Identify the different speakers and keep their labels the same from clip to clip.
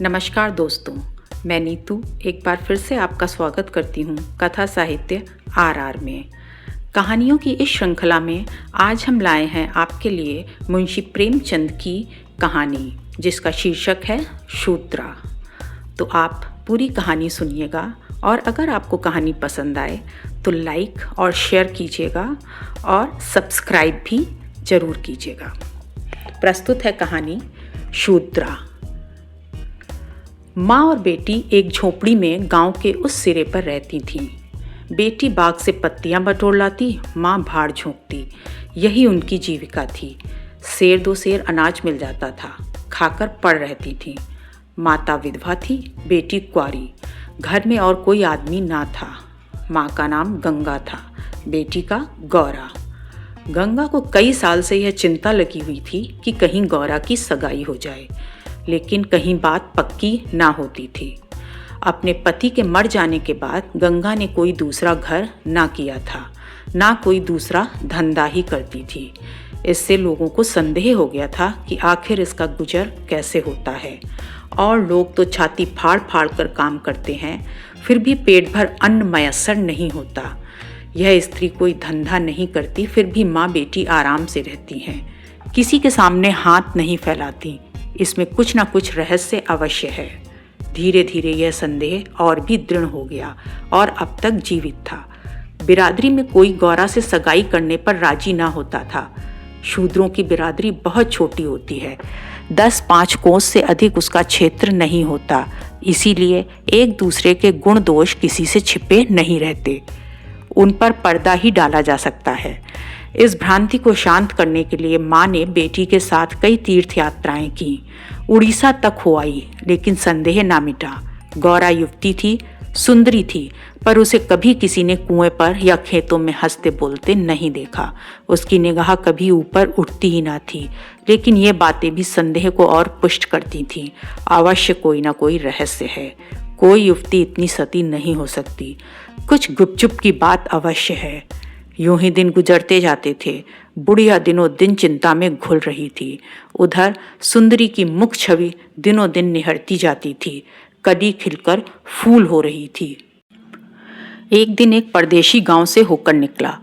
Speaker 1: नमस्कार दोस्तों, मैं नीतू एक बार फिर से आपका स्वागत करती हूँ कथा साहित्य आर में। कहानियों की इस श्रृंखला में आज हम लाए हैं आपके लिए मुंशी प्रेमचंद की कहानी, जिसका शीर्षक है शूद्रा। तो आप पूरी कहानी सुनिएगा और अगर आपको कहानी पसंद आए तो लाइक और शेयर कीजिएगा और सब्सक्राइब भी ज़रूर कीजिएगा। प्रस्तुत है कहानी शूद्रा। माँ और बेटी एक झोपड़ी में गांव के उस सिरे पर रहती थीं। बेटी बाग से पत्तियां बटोर लाती, माँ भाड़ झोंकती। यही उनकी जीविका थी। सेर दो सेर अनाज मिल जाता था, खाकर पड़ रहती थी। माता विधवा थी, बेटी कुंवारी। घर में और कोई आदमी ना था। माँ का नाम गंगा था, बेटी का गौरा। गंगा को कई साल से यह चिंता लगी हुई थी कि कहीं गौरा की सगाई हो जाए, लेकिन कहीं बात पक्की ना होती थी। अपने पति के मर जाने के बाद गंगा ने कोई दूसरा घर ना किया था, ना कोई दूसरा धंधा ही करती थी। इससे लोगों को संदेह हो गया था कि आखिर इसका गुजर कैसे होता है। और लोग तो छाती फाड़ फाड़ कर काम करते हैं, फिर भी पेट भर अन्न मयस्सर नहीं होता। यह स्त्री कोई धंधा नहीं करती, फिर भी माँ बेटी आराम से रहती हैं, किसी के सामने हाथ नहीं फैलाती। इसमें कुछ ना कुछ रहस्य अवश्य है। धीरे धीरे यह संदेह और भी दृढ़ हो गया और अब तक जीवित था। बिरादरी में कोई गौरा से सगाई करने पर राजी ना होता था। शूद्रों की बिरादरी बहुत छोटी होती है, 10-5 कोस से अधिक उसका क्षेत्र नहीं होता। इसीलिए एक दूसरे के गुण दोष किसी से छिपे नहीं रहते, उन पर पर्दा ही डाला जा सकता है। इस भ्रांति को शांत करने के लिए माँ ने बेटी के साथ कई तीर्थ यात्राएं की। उड़ीसा तक हो आई, लेकिन संदेह ना मिटा। गौरा युवती थी, सुंदरी थी, पर उसे कभी किसी ने कुएं पर या खेतों में हंसते बोलते नहीं देखा। उसकी निगाह कभी ऊपर उठती ही ना थी। लेकिन ये बातें भी संदेह को और पुष्ट करती थीं। अवश्य कोई ना कोई रहस्य है। कोई युवती इतनी सती नहीं हो सकती। कुछ गुपचुप की बात अवश्य है। यूं ही दिन गुजरते जाते थे। बुढ़िया दिनों दिन चिंता में घुल रही थी। उधर सुंदरी की मुख छवि दिनों दिन निहरती जाती थी, कली खिलकर फूल हो रही थी। एक दिन एक परदेशी गांव से होकर निकला।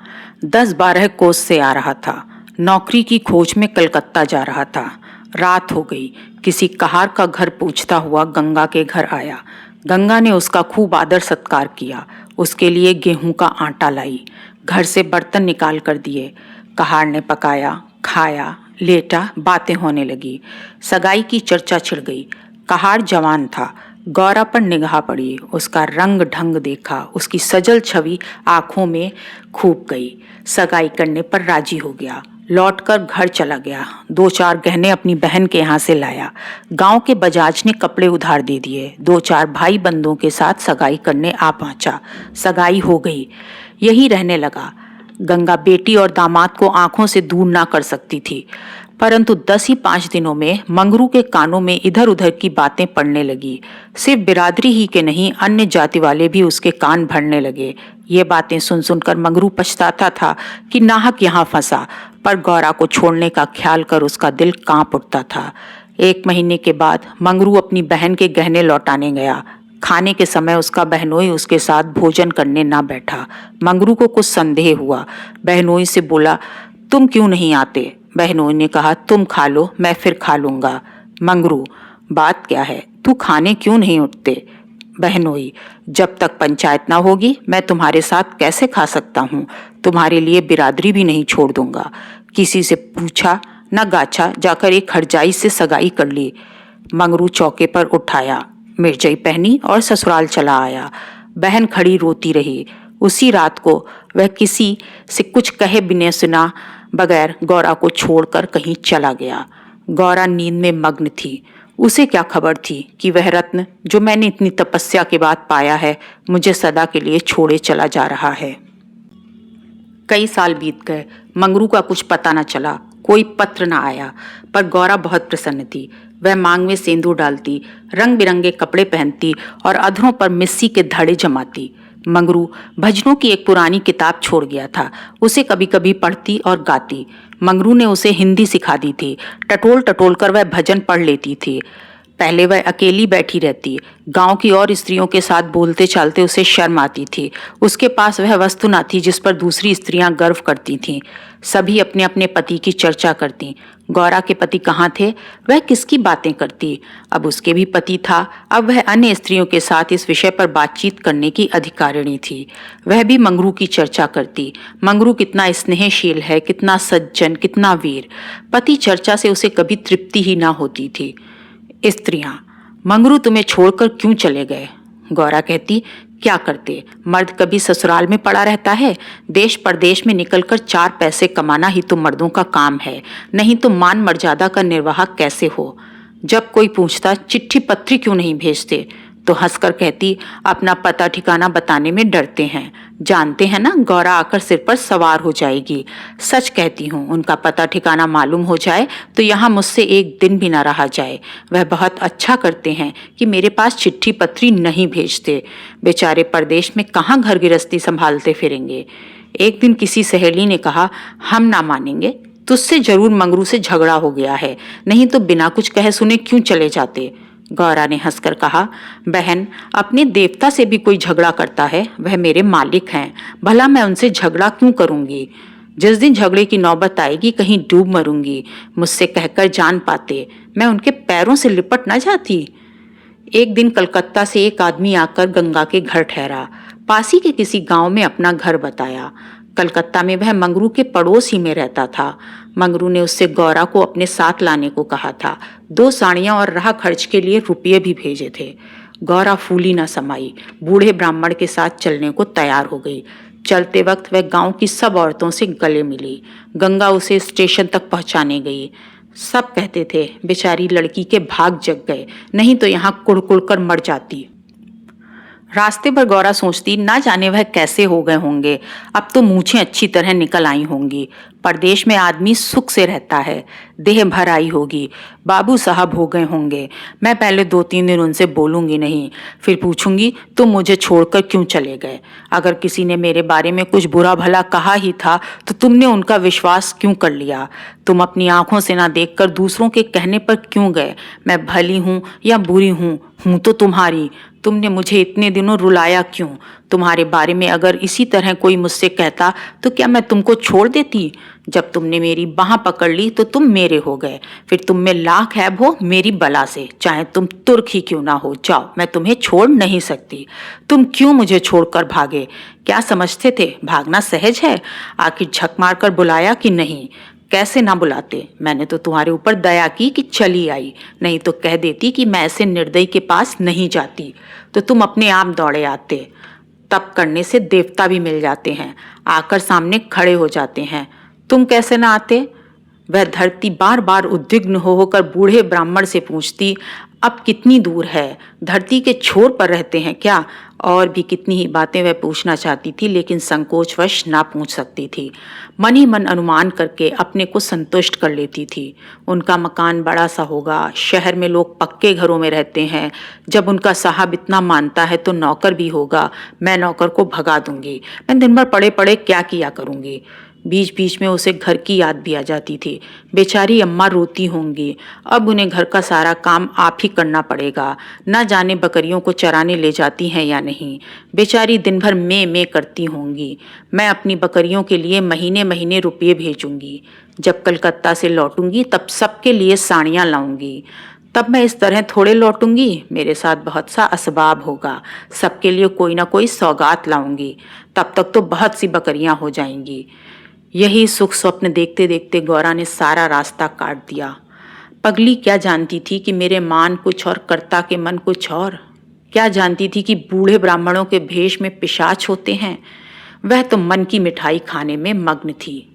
Speaker 1: 10-12 कोस से आ रहा था। नौकरी की खोज में कलकत्ता जा रहा था। रात हो गई। किसी कहार का घर पूछता हुआ गंगा के घर आया। गंगा ने उसका खूब आदर सत्कार किया। उसके लिए गेहूं का आटा लाई, घर से बर्तन निकाल कर दिए। कहार ने पकाया, खाया, लेटा, बातें होने लगी। सगाई की चर्चा छिड़ गई। कहार जवान था। गौरा पर निगाह पड़ी, उसका रंग ढंग देखा, उसकी सजल छवि आंखों में खूब गई। सगाई करने पर राजी हो गया। लौटकर घर चला गया। 2-4 गहने अपनी बहन के यहाँ से लाया। गांव के बजाज ने कपड़े उधार दे दिए। 2-4 भाई बंदों के साथ सगाई करने आ पहुंचा। सगाई हो गई। यही रहने लगा। गंगा बेटी और दामाद को आंखों से दूर ना कर सकती थी, परंतु 10 ही 5 दिनों में मंगरू के कानों में इधर उधर की बातें पड़ने लगी। सिर्फ बिरादरी ही के नहीं, अन्य जाति वाले भी उसके कान भरने लगे। ये बातें सुन सुनकर मंगरू पछताता था कि नाहक यहाँ फंसा, पर गौरा को छोड़ने का ख्याल कर उसका दिल कांप उठता था। 1 महीने के बाद मंगरू अपनी बहन के गहने लौटाने गया। खाने के समय उसका बहनोई उसके साथ भोजन करने ना बैठा। मंगरू को कुछ संदेह हुआ। बहनोई से बोला, तुम क्यों नहीं आते? बहनोई ने कहा, तुम खा लो, मैं फिर खा लूंगा। मंगरू, बात क्या है? तू खाने क्यों नहीं उठते? बहनोई, जब तक पंचायत ना होगी मैं तुम्हारे साथ कैसे खा सकता हूँ? तुम्हारे लिए बिरादरी भी नहीं छोड़ दूंगा। किसी से पूछा न गाछा, जाकर एक हरजाई से सगाई कर ली। मंगरू चौके पर उठाया, मिर्जई पहनी और ससुराल चला आया। बहन खड़ी रोती रही। उसी रात को वह किसी से कुछ कहे बिना सुना बगैर गौरा को छोड़कर कहीं चला गया। गौरा नींद में मग्न थी। उसे क्या खबर थी कि वह रत्न, जो मैंने इतनी तपस्या के बाद पाया है, मुझे सदा के लिए छोड़े चला जा रहा है। कई साल बीत गए। मंगरू का कुछ पता न चला, कोई पत्र न आया, पर गौरा बहुत प्रसन्न थी। वह मांग में सेंदूर डालती, रंग बिरंगे कपड़े पहनती और अधरों पर मिस्सी के धड़े जमाती। मंगरू भजनों की एक पुरानी किताब छोड़ गया था। उसे कभी कभी पढ़ती और गाती। मंगरू ने उसे हिंदी सिखा दी थी। टटोल टटोल कर वह भजन पढ़ लेती थी। पहले वह अकेली बैठी रहती, गांव की और स्त्रियों के साथ बोलते चालते उसे शर्म आती थी। उसके पास वह वस्तु न थी जिस पर दूसरी स्त्रियां गर्व करती थीं। सभी अपने अपने पति की चर्चा करती। गौरा के पति कहाँ थे? वह किसकी बातें करती? अब उसके भी पति था। अब वह अन्य स्त्रियों के साथ इस विषय पर बातचीत करने की अधिकारिणी थी। वह भी मंगरू की चर्चा करती। मंगरू कितना स्नेहशील है, कितना सज्जन, कितना वीर। पति चर्चा से उसे कभी तृप्ति ही ना होती थी। स्त्रियां, मंगरू तुम्हें छोड़कर क्यों चले गए? गौरा कहती, क्या करते, मर्द कभी ससुराल में पड़ा रहता है? देश परदेश में निकलकर 4 पैसे कमाना ही तो मर्दों का काम है, नहीं तो मान मर्यादा का निर्वाह कैसे हो? जब कोई पूछता चिट्ठी पत्री क्यों नहीं भेजते, तो हंसकर कहती, अपना पता ठिकाना बताने में डरते हैं, जानते हैं ना गौरा आकर सिर पर सवार हो जाएगी। सच कहती हूँ, उनका पता ठिकाना मालूम हो जाए तो यहाँ मुझसे एक दिन भी ना रहा जाए। वह बहुत अच्छा करते हैं कि मेरे पास चिट्ठी पत्री नहीं भेजते। बेचारे परदेश में कहाँ घर गृहस्थी संभालते फिरेंगे। एक दिन किसी सहेली ने कहा, हम ना मानेंगे, तुझसे जरूर मंगरू से झगड़ा हो गया है, नहीं तो बिना कुछ कहे सुने क्यों चले जाते। गौरा ने हंसकर कहा, बहन, अपने देवता से भी कोई झगड़ा करता है, वह मेरे मालिक हैं, भला मैं उनसे झगड़ा क्यों करूंगी? जिस दिन झगड़े की नौबत आएगी कहीं डूब मरूंगी। मुझसे कहकर जान पाते, मैं उनके पैरों से लिपट न जाती। एक दिन कलकत्ता से एक आदमी आकर गंगा के घर ठहरा। पासी के किसी गांव में अपना घर बताया। कलकत्ता में वह मंगरू के पड़ोस ही में रहता था। मंगरू ने उससे गौरा को अपने साथ लाने को कहा था। 2 साड़ियां और राह खर्च के लिए रुपये भी भेजे थे। गौरा फूली न समाई, बूढ़े ब्राह्मण के साथ चलने को तैयार हो गई। चलते वक्त वह गांव की सब औरतों से गले मिली। गंगा उसे स्टेशन तक पहुंचाने गई। सब कहते थे, बेचारी लड़की के भाग जग गए, नहीं तो यहाँ कुड़-कुड़ कर मर जाती। रास्ते पर गौरा सोचती, ना जाने वह कैसे हो गए होंगे, अब तो मूछें अच्छी तरह निकल आई होंगी। परदेश में आदमी सुख से रहता है, देह भर आई होगी, बाबू साहब हो गए होंगे। मैं पहले 2-3 दिन उनसे बोलूंगी नहीं, फिर पूछूंगी तुम मुझे छोड़कर क्यों चले गए। अगर किसी ने मेरे बारे में कुछ बुरा भला कहा ही था तो तुमने उनका विश्वास क्यों कर लिया? तुम अपनी आंखों से ना देखकर दूसरों के कहने पर क्यों गए? मैं भली हूँ या बुरी हूँ तो तुम्हारी। तुमने मुझे इतने दिनों रुलाया क्यों? तुम्हारे बारे में अगर इसी तरह कोई मुझसे कहता तो क्या मैं तुमको छोड़ देती? जब तुमने मेरी बाह पकड़ ली तो तुम मेरे हो गए। फिर तुम में लाख ऐब हो मेरी बला से, चाहे तुम तुर्क ही क्यों ना हो। जाओ, मैं तुम्हें छोड़ नहीं सकती। तुम क्यों मुझे छोड़कर भागे? क्या समझते थे भागना सहज है? आखिर झक मार कर बुलाया कि नहीं? कैसे ना बुलाते? मैंने तो तुम्हारे ऊपर दया की कि चली आई, नहीं तो कह देती कि मैं ऐसे निर्दयी के पास नहीं जाती, तो तुम अपने आप दौड़े आते। तप करने से देवता भी मिल जाते हैं, आकर सामने खड़े हो जाते हैं। तुम कैसे ना आते? वह धरती बार बार उद्विग्न हो होकर बूढ़े ब्राह्मण से पूछती, अब कितनी दूर है? धरती के छोर पर रहते हैं क्या? और भी कितनी ही बातें वह पूछना चाहती थी, लेकिन संकोचवश ना पूछ सकती थी। मन ही मन अनुमान करके अपने को संतुष्ट कर लेती थी। उनका मकान बड़ा सा होगा, शहर में लोग पक्के घरों में रहते हैं। जब उनका साहब इतना मानता है तो नौकर भी होगा। मैं नौकर को भगा दूंगी। मैं दिन भर पड़े पड़े क्या किया करूंगी? बीच बीच में उसे घर की याद भी आ जाती थी। बेचारी अम्मा रोती होंगी, अब उन्हें घर का सारा काम आप ही करना पड़ेगा। ना जाने बकरियों को चराने ले जाती हैं या नहीं। बेचारी दिन भर में करती होंगी। मैं अपनी बकरियों के लिए महीने महीने रुपये भेजूंगी। जब कलकत्ता से लौटूंगी तब सबके लिए साड़ियाँ लाऊंगी। तब मैं इस तरह थोड़े लौटूंगी, मेरे साथ बहुत सा असबाब होगा। सबके लिए कोई ना कोई सौगात लाऊंगी। तब तक तो बहुत सी बकरियां हो जाएंगी। यही सुख स्वप्न देखते देखते गौरा ने सारा रास्ता काट दिया। पगली क्या जानती थी कि मेरे मान कुछ और कर्ता के मन कुछ और। क्या जानती थी कि बूढ़े ब्राह्मणों के भेष में पिशाच होते हैं। वह तो मन की मिठाई खाने में मग्न थी।